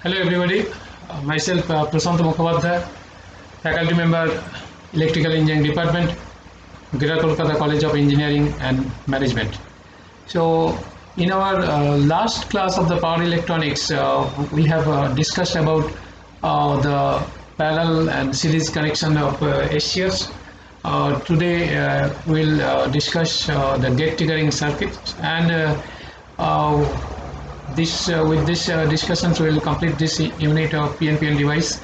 Hello everybody, myself Prasant Mukhopadhyay, faculty member, Electrical Engineering Department, Greater Kolkata College of Engineering and Management. So, in our last class of the power electronics, we have discussed about the parallel and series connection of SCRs. Today, we'll discuss the gate triggering circuits and with this discussions we will complete this unit of PNPN devices.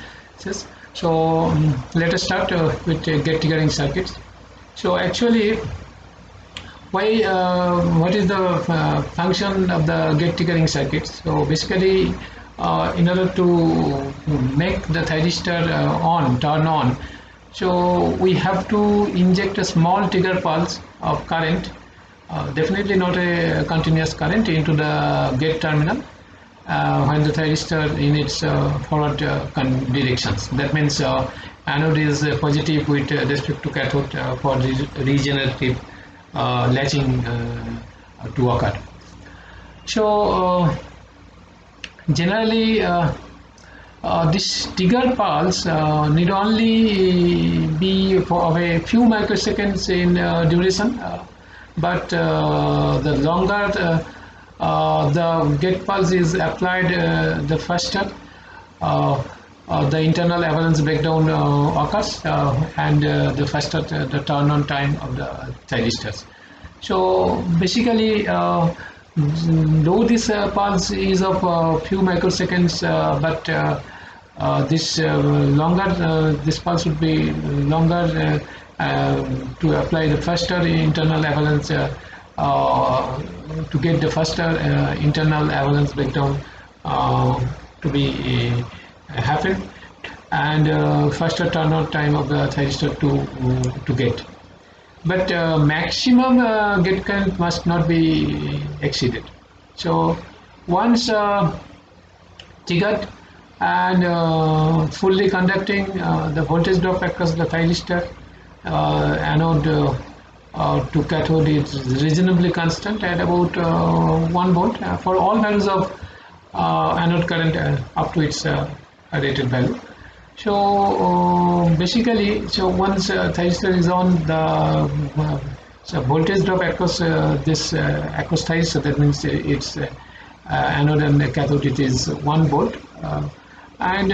So let us start with gate triggering circuits. So actually, what is the function of the gate triggering circuits? So basically, in order to make the thyristor turn on, so we have to inject a small trigger pulse of current, definitely not a continuous current, into the gate terminal when the thyristor in its forward directions. That means anode is positive with respect to cathode for regenerative latching to occur. So generally this trigger pulse need only be of a few microseconds in duration, but the longer the gate pulse is applied, the faster the internal avalanche breakdown occurs, and the faster the turn on time of the thyristors. So basically, though this pulse is of few microseconds, but this this pulse would be longer to apply the faster internal avalanche, to get the faster internal avalanche breakdown to be happen, and faster turnout time of the thyristor to get. But maximum gate current must not be exceeded. So once triggered and fully conducting, the voltage drop across the thyristor anode to cathode is reasonably constant at about 1 volt for all values of anode current up to its rated value. So basically, so once thyristor is on, the so voltage drop across this across thyristor, that means its anode and cathode, it is 1 volt, and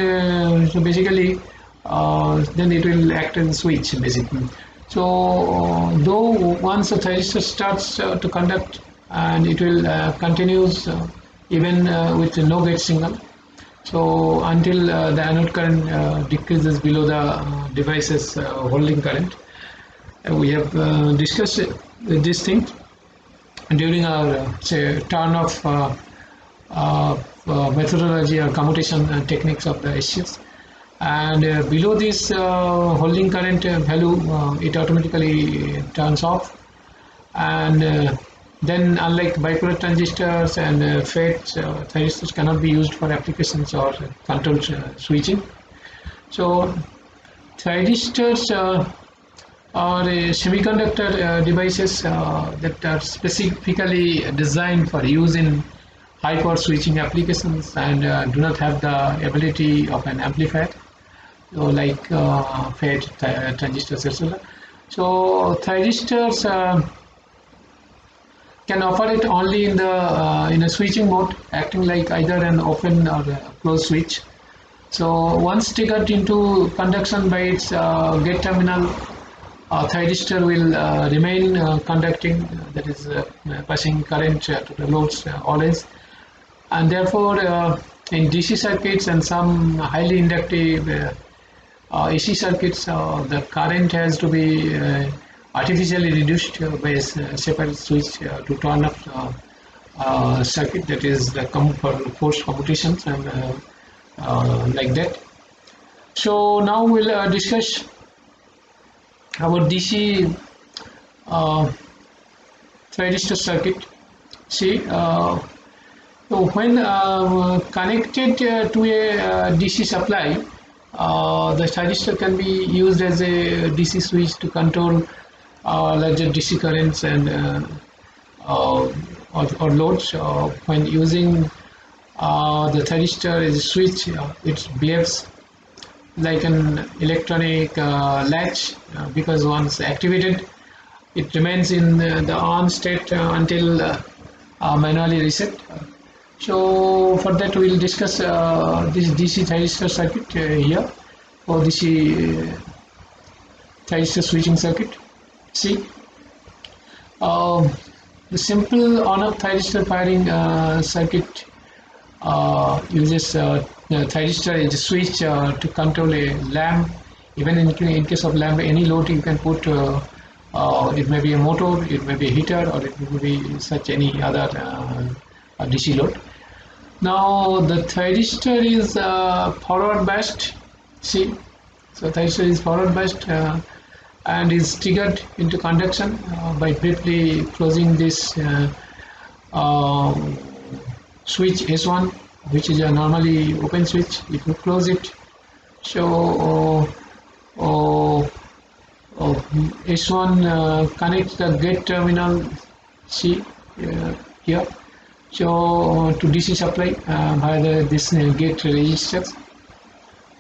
so basically then it will act as a switch basically. So though once a thyristor starts to conduct, and it will continues even with no gate signal, so until the anode current decreases below the device's holding current. We have discussed this thing during our say turn off methodology or commutation techniques of the SCRs. And below this holding current value, it automatically turns off, and then unlike bipolar transistors and FETs, thyristors cannot be used for applications or control switching. So thyristors are semiconductor devices that are specifically designed for use in high power switching applications, and do not have the ability of an amplifier, so like FET transistors, etc. So thyristors can operate only in a switching mode, acting like either an open or a closed switch. So once triggered into conduction by its gate terminal, thyristor will remain conducting, that is passing current to the loads always, and therefore in DC circuits and some highly inductive AC circuits, the current has to be artificially reduced by a separate switch to turn up circuit, that is the for forced commutations and like that. So now we'll discuss about DC thyristor circuit. See, so when connected to a DC supply, the thyristor can be used as a DC switch to control larger DC currents and or loads when using The thyristor is a switch. It behaves like an electronic latch because once activated, it remains in the on state until manually reset. So for that we'll discuss this DC thyristor circuit here, or DC thyristor switching circuit. See, the simple on-off thyristor firing circuit uses thyristor as a switch to control a lamp. Even in case of lamp, any load you can put. It may be a motor, it may be a heater, or it may be such any other DC load. Now the thyristor is forward biased. See, so thyristor is forward biased and is triggered into conduction by briefly closing this switch S1, which is a normally open switch. If you close it, so S1 connects the gate terminal C here, so to DC supply via this gate resistors.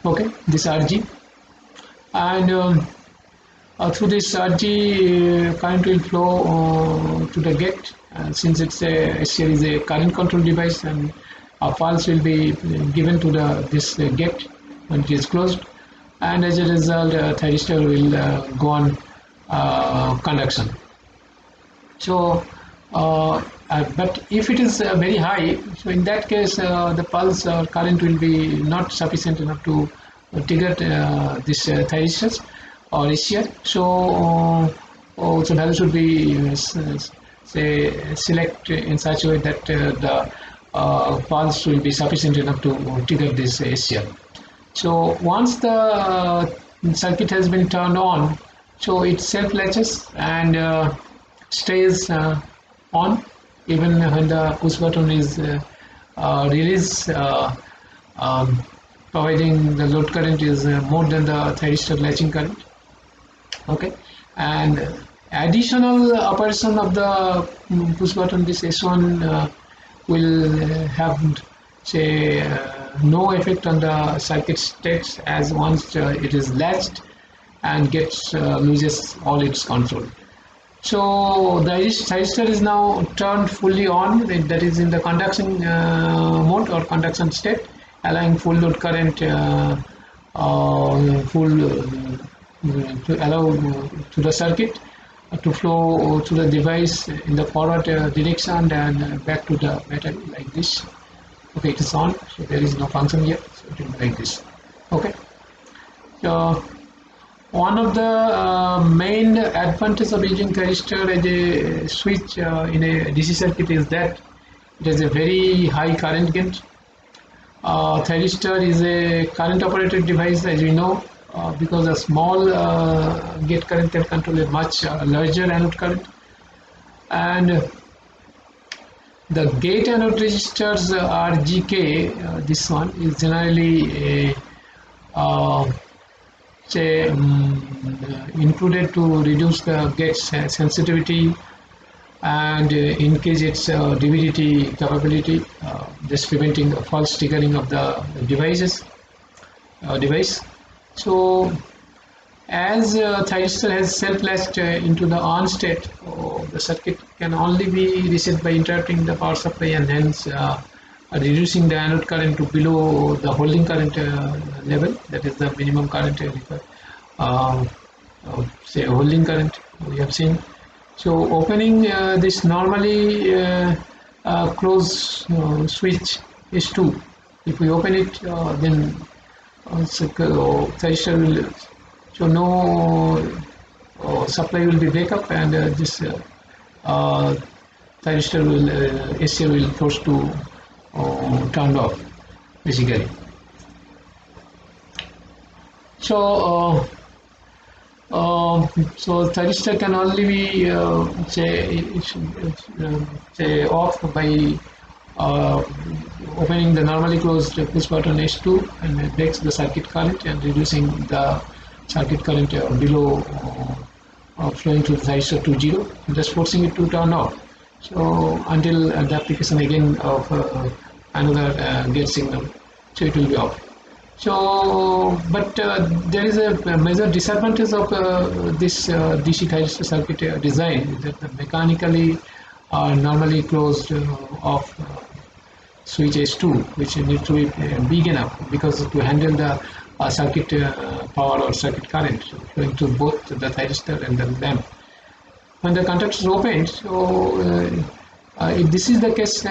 Okay, this RG, and through this RG current will flow to the gate. Since it's a SCR is a current control device, and a pulse will be given to this gate when it is closed, and as a result thyristor will go on conduction. So but if it is very high, so in that case the pulse or current will be not sufficient enough to trigger this thyristors or SCR. So so value should be say select in such a way that the pulse will be sufficient enough to trigger this SCR. So once the circuit has been turned on, so it self latches and stays on even when the push button is released, providing the load current is more than the thyristor latching current. Okay, and additional operation of the push button, this S1 will have say no effect on the circuit states, as once it is latched and gets loses all its control. So the thyristor is now turned fully on, that is in the conduction mode or conduction state, allowing full load current to allow to the circuit to flow to the device in the forward direction and back to the battery like this. Okay, it is on, so there is no function here, so it is like this. Okay, so one of the main advantages of using thyristor as a switch in a DC circuit is that it has a very high current gain. Thyristor is a current operated device, as we know, because a small gate current can control a much larger anode current, and the gate anode resistors RGK, this one is generally included to reduce the gate sensitivity and increase its DVDT capability, thus preventing false triggering of the device. So as thyristor has self-latched into the on state, the circuit can only be reset by interrupting the power supply and hence reducing the anode current to below the holding current level, that is the minimum current say holding current we have seen. So opening this normally closed switch S2, if we open it then thyristor will, so no supply will be break up, and this thyristor will SCR will force to turned off basically. So so thyristor can only be say off by opening the normally closed push button S2, and it breaks the circuit current and reducing the circuit current below flowing through the thyristor to 0, thus forcing it to turn off. So until the application again of another gate signal, so it will be off. So, but there is a major disadvantage of this DC thyristor circuit design, is that the mechanically normally closed off switch S2, which needs to be big enough because to handle the circuit power or circuit current going to both the thyristor and the lamp. When the contactor is opened, so if this is the case,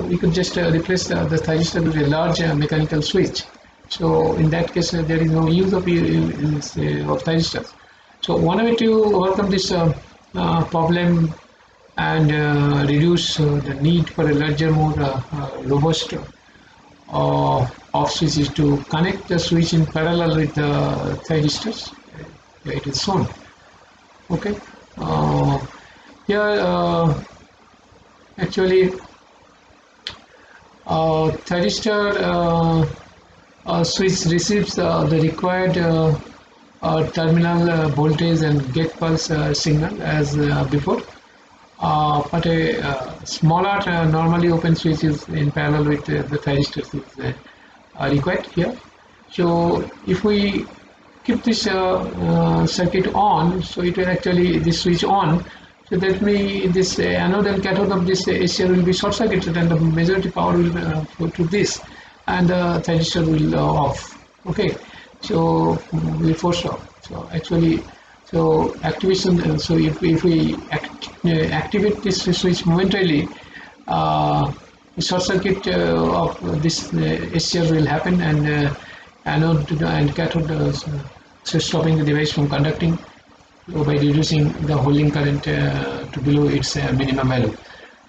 we could just replace the thyristor with a large mechanical switch. So in that case, there is no use of thyristors. So one way to overcome this problem and reduce the need for a larger, more robust off switch is to connect the switch in parallel with the thyristors. It is shown. Okay. Here actually thyristor switch receives the required terminal voltage and gate pulse signal as before, but a smaller normally open switch is in parallel with the thyristors is required here. So if we keep this circuit on, so it will actually this switch on, so that means this anode and cathode of this SCR will be short circuited and the majority power will flow to this, and the thyristor will off. Okay, so we force off. So actually, so activation. So if we activate this switch momentarily, short circuit of this SCR will happen, and anode and cathode so stopping the device from conducting by reducing the holding current to below its minimum value.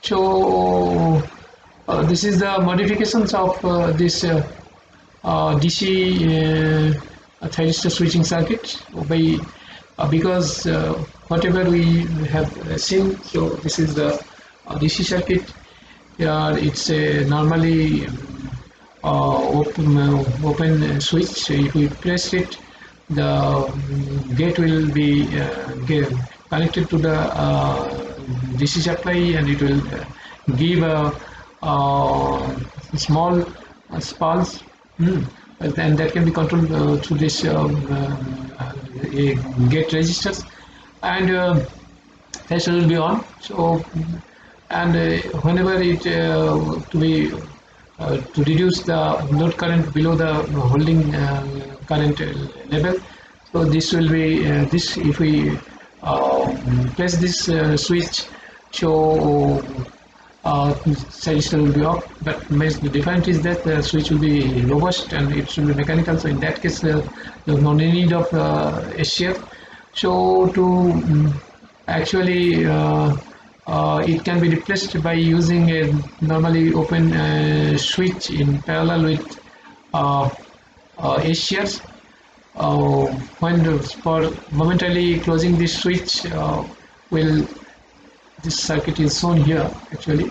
So this is the modifications of this DC thyristor switching circuit by because whatever we have seen. So this is the DC circuit. It's a normally open switch. So if we press it, the gate will be connected to the DC supply, and it will give a small pulse, and that can be controlled through this gate resistors, and that will be on. So, and whenever it to reduce the load current below the holding current level, so this will be this if we press this switch, so thyristor will be off. But the difference is that the switch will be robust and it will be mechanical. So in that case, there is no need of SCR. So to actually it can be replaced by using a normally open switch in parallel with SCRs. When for momentarily closing this switch, this circuit is shown here actually.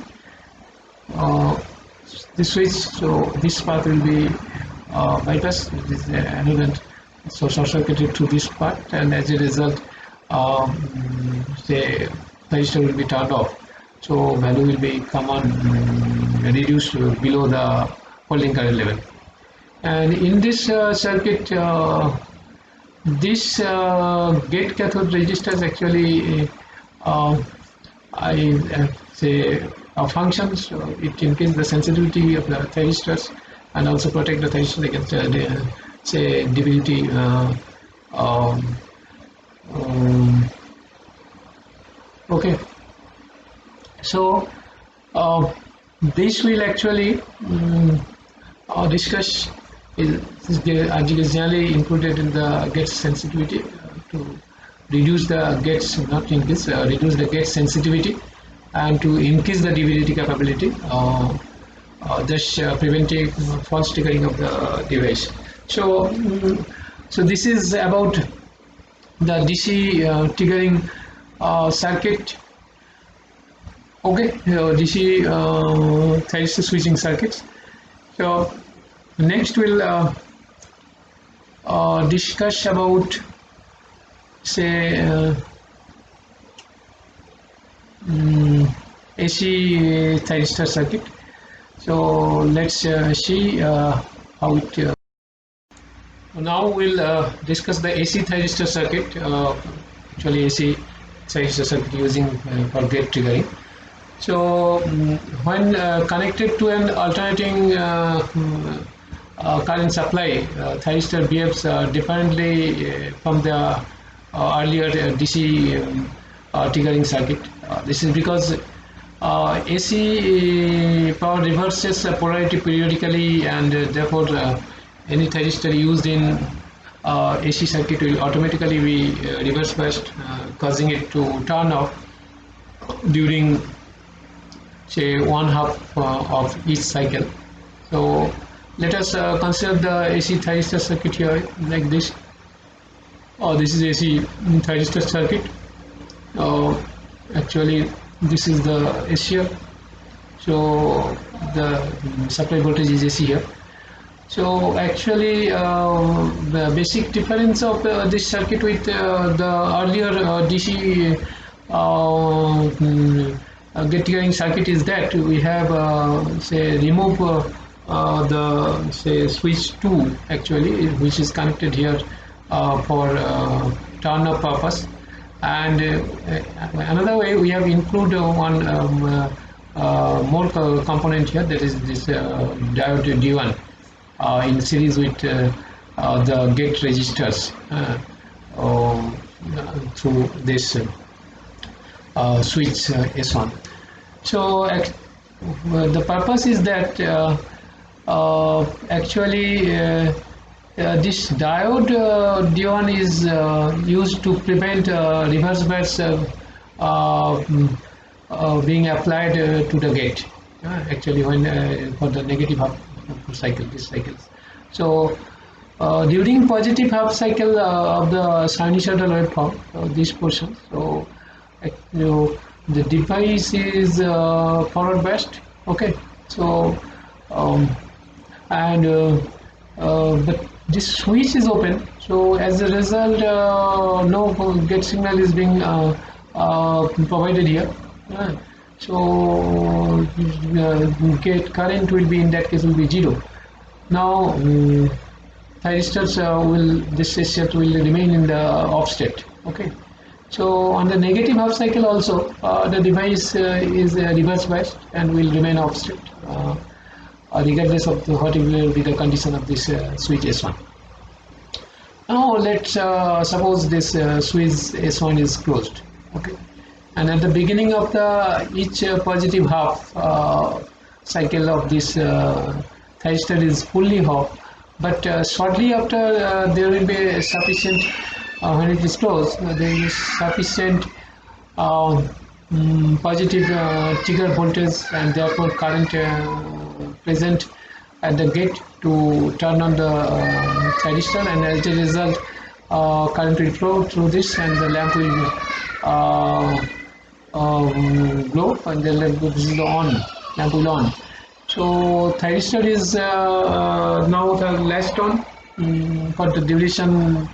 This switch, so this part will be bypassed. This is anode, so short circuited to this part, and as a result, the thyristor will be turned off. So value will be reduced below the holding current level. And in this circuit, this gate cathode resistors actually I say functions. It increases the sensitivity of the thyristors and also protect the thyristors against say DVT. Okay, so this will actually discuss is generally included in the gate sensitivity to reduce the gates, not increase, reduce the gate sensitivity and to increase the DVT capability, thus preventing false triggering of the device. So, so this is about the DC triggering circuit. Okay, DC thyristor switching circuits. So next we'll discuss about say AC thyristor circuit. So let's see how it. Now we'll discuss the AC thyristor circuit. Actually, AC thyristor circuit using for gate triggering. So when connected to an alternating current supply, thyristor behaves differently from the earlier DC triggering circuit. This is because AC power reverses polarity periodically, and therefore any thyristor used in AC circuit will automatically be reverse biased, causing it to turn off during say one half of each cycle. So let us consider the AC thyristor circuit here like this. This is AC thyristor circuit. Actually this is the AC here. So the supply voltage is AC here. So actually the basic difference of this circuit with the earlier DC gate triggering circuit is that we have say remove the say switch 2 actually, which is connected here for turn up purpose, and another way we have include one more component here, that is this diode D1 in series with the gate resistors through this switch S1. So the purpose is that actually this diode D1 is used to prevent reverse bias being applied to the gate. Actually, when for the negative half cycle, this cycles. So during positive half cycle of the sinusoidal waveform, this portion. So the device is forward biased. Okay. So but this switch is open. So as a result, no gate signal is being provided here. So gate current will be, in that case, will be 0. Now thyristors this set will remain in the off state. Okay. So on the negative half cycle also the device is reverse biased and will remain off state regardless of what will be the condition of this switch S1. Now let's suppose this switch S1 is closed. Okay. And at the beginning of the each positive half cycle of this thyristor is fully off, but shortly after there will be sufficient when it is closed, there is sufficient positive trigger voltage and therefore current present at the gate to turn on the thyristor, and as a result current will flow through this and the lamp will glow, and the lamp is on, lamp will on. So thyristor is now the latched on for the duration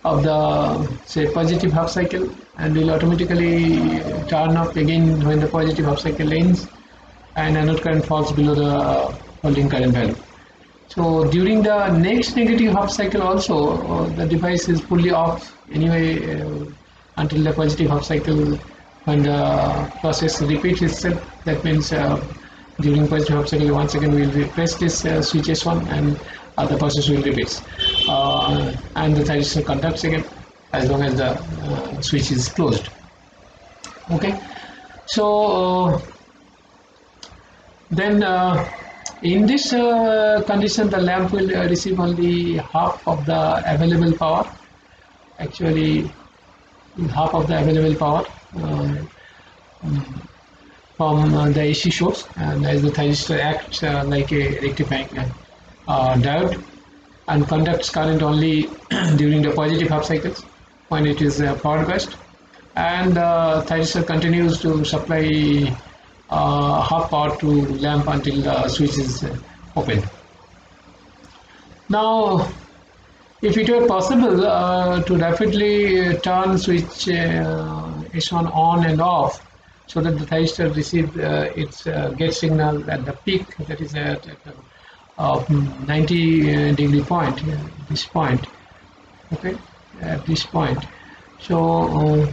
of the say positive half cycle, and will automatically turn off again when the positive half cycle ends and anode current falls below the holding current value. So during the next negative half cycle also the device is fully off anyway until the positive half cycle, when the process repeats itself. That means during positive half cycle once again we will replace this switch S1 and the process will repeat, and the thyristor conducts again as long as the switch is closed. Okay. So then in this condition the lamp will receive only half of the available power, actually half of the available power from the AC source, and as the thyristor acts like a rectifying diode and conducts current only during the positive half cycles when it is forward biased, and the thyristor continues to supply half power to lamp until the switch is open. Now if it were possible to rapidly turn switch S1 on and off so that the thyristor receive its gate signal at the peak, that is at 90 degree point, this point, okay, at this point. So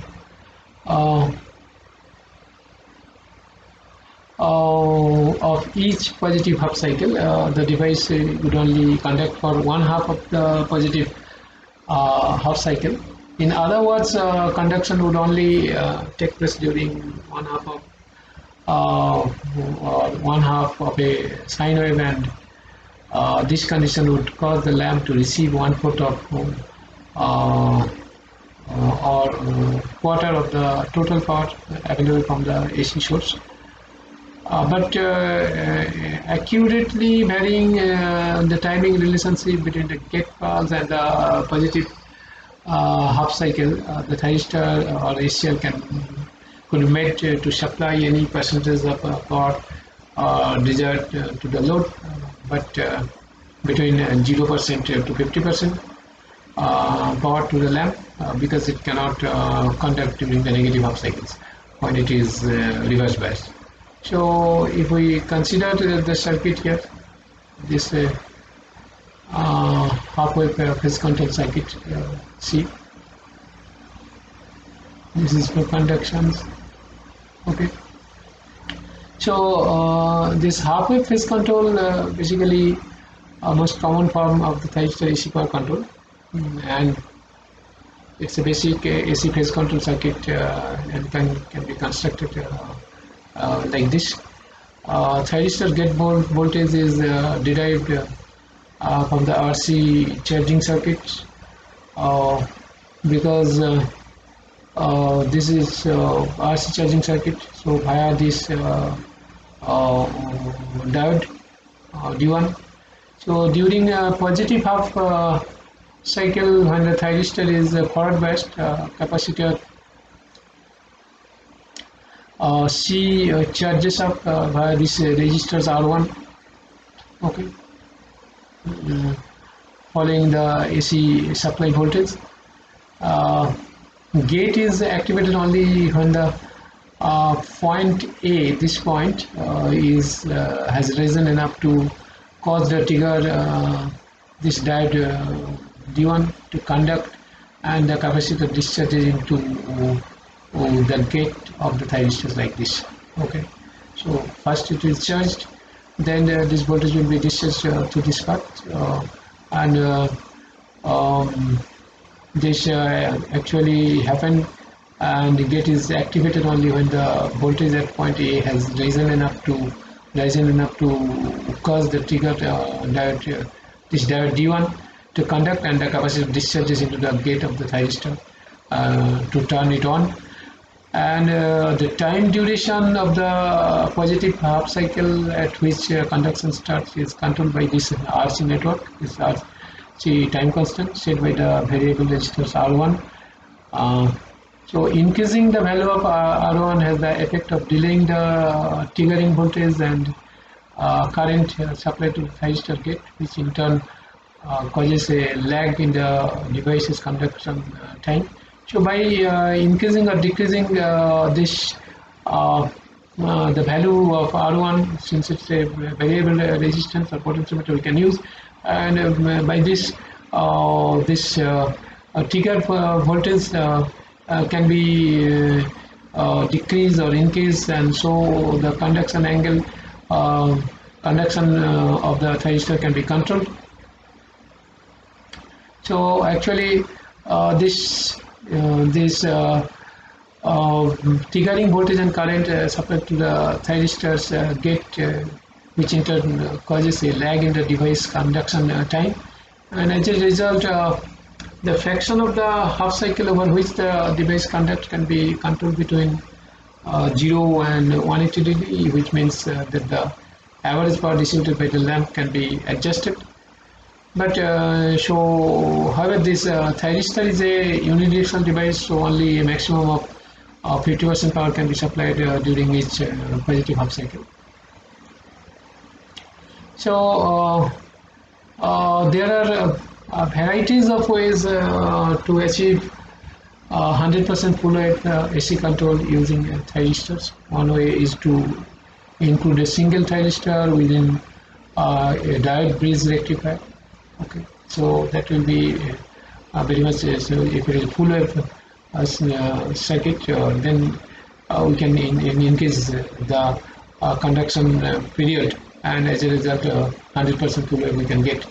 of each positive half cycle, the device would only conduct for one half of the positive half cycle. In other words, conduction would only take place during one half of a sine wave, and this condition would cause the lamp to receive 1/4 of or quarter of the total power available from the AC source. But accurately varying the timing relationship between the gate pulse and the positive half cycle, the thyristor or ACL could be made to supply any percentage of power desired to the load, but between 0% to 50% power to the lamp, because it cannot conduct during the negative half cycles when it is reverse biased. So if we consider the circuit here, this half-wave phase control circuit, see, this is for conductions, okay. So this half-wave phase control basically most common form of the thyristor AC power control, and it's a basic AC phase control circuit, and can be constructed like this. Thyristor gate voltage is derived from the RC charging circuit, because this is RC charging circuit. So via this diode D1. So during a positive half cycle, when the thyristor is forward biased, capacitor C charges up via this resistors R1, okay, following the AC supply voltage. Gate is activated only when the point A, this point has risen enough to cause the trigger this diode D1 to conduct, and the capacitor discharges into the gate of the thyristors like this, okay. So first it is charged, then this voltage will be discharged to this path, and this actually happen, and the gate is activated only when the voltage at point A has risen enough to cause the trigger diode, this diode D1 to conduct, and the capacitor discharges into the gate of the thyristor to turn it on. And the time duration of the positive half cycle at which conduction starts is controlled by this RC network, this RC time constant set by the variable resistors R1. So increasing the value of R1 has the effect of delaying the triggering voltage and current supplied to the thyristor gate, which in turn causes a lag in the device's conduction time. So by increasing or decreasing this the value of R1, since it's a variable resistance or potentiometer we can use, and by this trigger voltage can be decreased or increased, and so the conduction angle of the thyristor can be controlled. So actually this triggering voltage and current supplied to the thyristors gate, which in turn causes a lag in the device conduction time, and as a result the fraction of the half cycle over which the device conduct can be controlled between 0 and 180 degree, which means that the average power distributed by the lamp can be adjusted. But however, this thyristor is a unidirectional device, so only a maximum of 50% power can be supplied during each positive half cycle. So there are varieties of ways to achieve 100% full wave AC control using thyristors. One way is to include a single thyristor within a diode bridge rectifier. Okay, so that will be very much so if it is full wave circuit, then we can increase the conduction period, and as a result 100% full wave we can get.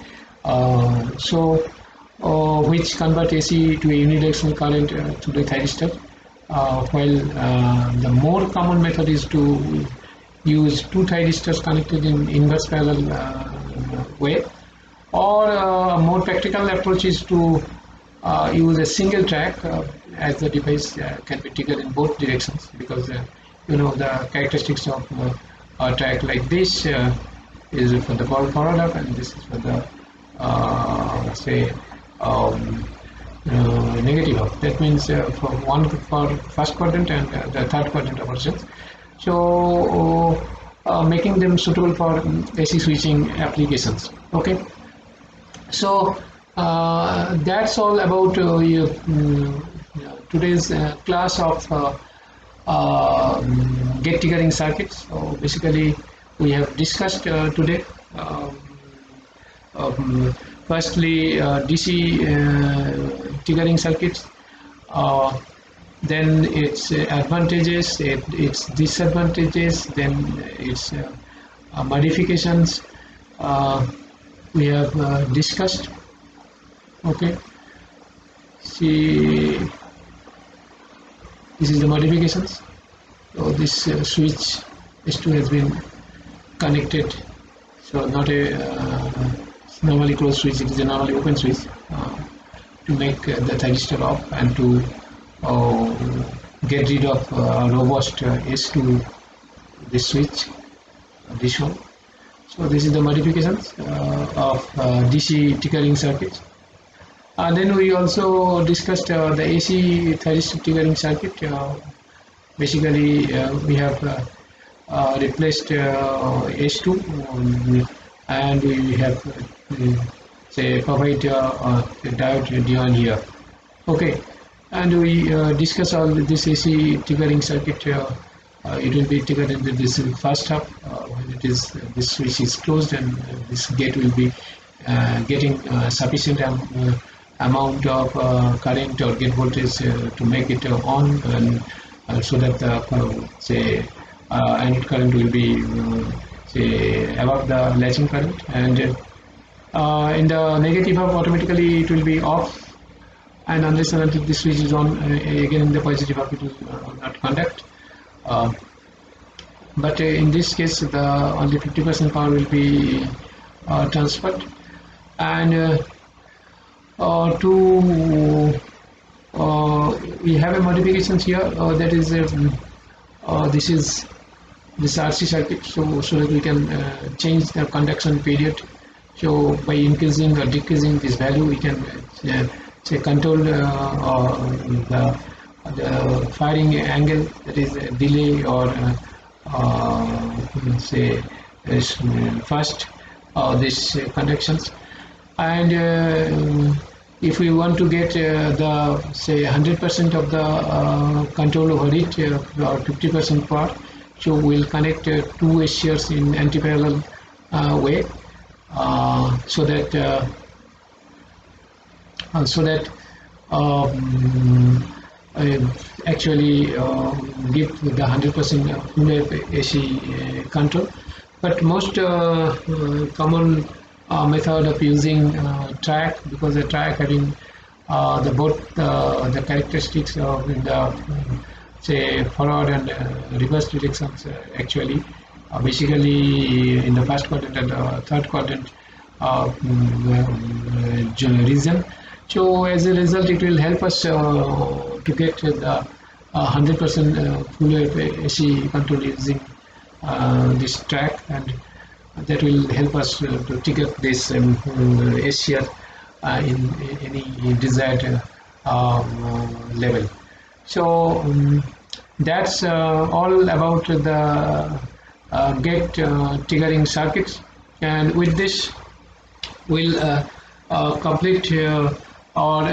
Which convert AC to a unidirectional current to the thyristor, while the more common method is to use two thyristors connected in inverse parallel way, or a more practical approach is to use a single track as the device can be triggered in both directions, because the characteristics of a track like this is for the forward up, and this is for the say negative up. That means for one for first quadrant and the third quadrant of operations. So making them suitable for AC switching applications. Okay, so that's all about today's class of gate triggering circuits. So basically we have discussed today firstly DC triggering circuits, then its advantages, its disadvantages, then its modifications we have discussed. Okay, see, this is the modifications. So this switch S2 has been connected, so not a normally closed switch, it is a normally open switch, to make the thyristor off and to get rid of robust S2 this switch, this one. So this is the modifications of DC triggering circuits. Then we also discussed the AC thyristor triggering circuit. Basically we have replaced S2 and we have say provide diode D1 here. Okay, and we discuss all this AC triggering circuit. It will be triggered into this first hub when it is this switch is closed, and this gate will be getting sufficient amount of current or gate voltage to make it on, and so that the say anode current will be say above the latching current, and in the negative hub automatically it will be off, and unless and until this switch is on, again in the positive hub it will not conduct. But in this case the only 50% power will be transferred, and we have a modifications here, that is this RC circuit, so that we can change the conduction period. So by increasing or decreasing this value, we can say control the firing angle, that is delay or say first this conductions. And if we want to get the say 100% of the control over it, or 50% power, so we'll connect two SCRs in anti-parallel way, so that actually give the 100% full wave AC control. But most common method of using track, because the track having the both the characteristics of the say forward and reverse directions, actually basically in the first quadrant and third quadrant region. So as a result, it will help us to get the 100% full wave AC control using this track, and that will help us to trigger this SCR in any desired level. So that's all about the gate triggering circuits, and with this we'll complete or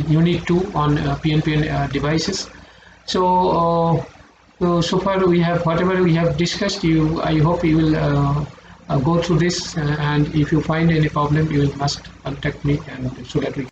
Unit 2 on PNPN devices. So far we have whatever we have discussed. I hope you will go through this, and if you find any problem, you must contact me, and so that we